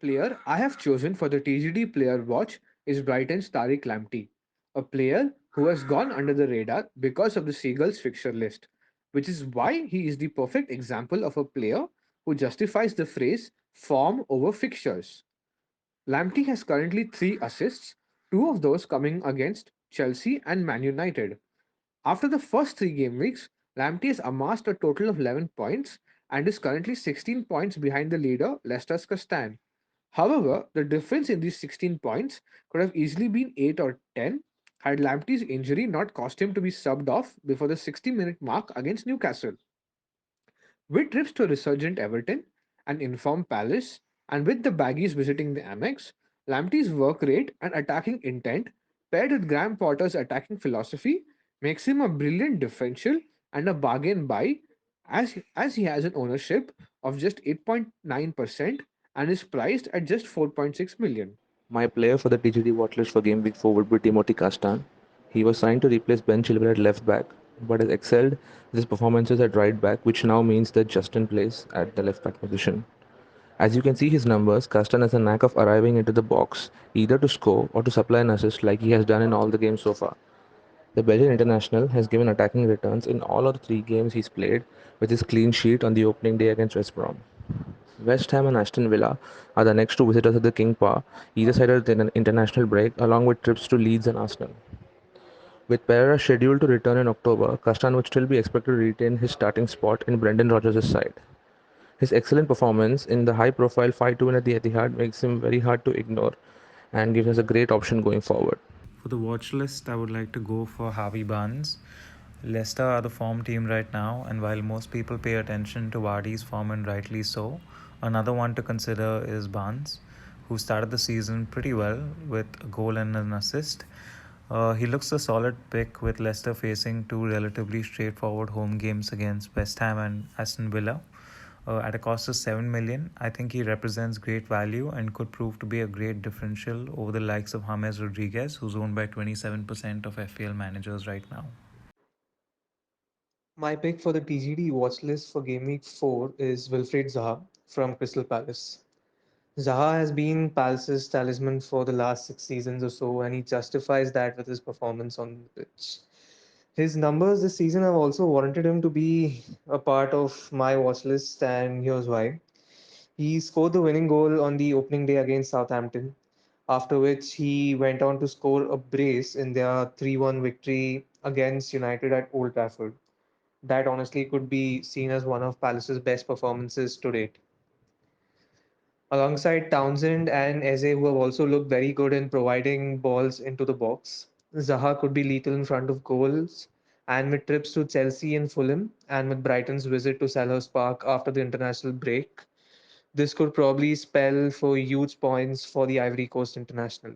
player I have chosen for the TGD player watch is Brighton's Tariq Lamptey, a player who has gone under the radar because of the Seagulls fixture list, which is why he is the perfect example of a player who justifies the phrase form over fixtures. Lamptey has currently 3 assists, two of those coming against Chelsea and Man United. After the first 3 game weeks, Lamptey has amassed a total of 11 points and is currently 16 points behind the leader, Leicester Castan. However, the difference in these 16 points could have easily been 8 or 10 had Lamptey's injury not caused him to be subbed off before the 60-minute mark against Newcastle. With trips to a resurgent Everton, and informed Palace, and with the Baggies visiting the Amex, Lamptey's work rate and attacking intent, paired with Graham Potter's attacking philosophy, makes him a brilliant differential and a bargain buy as he has an ownership of just 8.9% and is priced at just 4.6 million. My player for the TGD watchlist for Game Week 4 would be Timothy Castan. He was signed to replace Ben Chilwell at left back, but has excelled with his performances at right back, which now means that Justin plays at the left back position. As you can see his numbers, Castan has a knack of arriving into the box, either to score or to supply an assist like he has done in all the games so far. The Belgian international has given attacking returns in all of the 3 games he's played, with his clean sheet on the opening day against West Brom. West Ham and Aston Villa are the next 2 visitors at the King Power, either side of the international break, along with trips to Leeds and Arsenal. With Pereira scheduled to return in October, Castan would still be expected to retain his starting spot in Brendan Rodgers' side. His excellent performance in the high-profile 5-2 win at the Etihad makes him very hard to ignore and gives us a great option going forward. For the watch list, I would like to go for Harvey Barnes. Leicester are the form team right now, and while most people pay attention to Vardy's form, and rightly so, another one to consider is Barnes, who started the season pretty well with a goal and an assist. He looks a solid pick with Leicester facing 2 relatively straightforward home games against West Ham and Aston Villa. At a cost of 7 million, I think he represents great value and could prove to be a great differential over the likes of James Rodriguez, who's owned by 27% of FPL managers right now. My pick for the TGD watch list for Game Week 4 is Wilfried Zaha from Crystal Palace. Zaha has been Palace's talisman for the last 6 seasons or so, and he justifies that with his performance on the pitch. His numbers this season have also warranted him to be a part of my watch list, and here's why. He scored the winning goal on the opening day against Southampton, after which he went on to score a brace in their 3-1 victory against United at Old Trafford. That honestly could be seen as one of Palace's best performances to date. Alongside Townsend and Eze, who have also looked very good in providing balls into the box, Zaha could be lethal in front of goals. And with trips to Chelsea and Fulham, and with Brighton's visit to Selhurst Park after the international break, this could probably spell for huge points for the Ivory Coast international.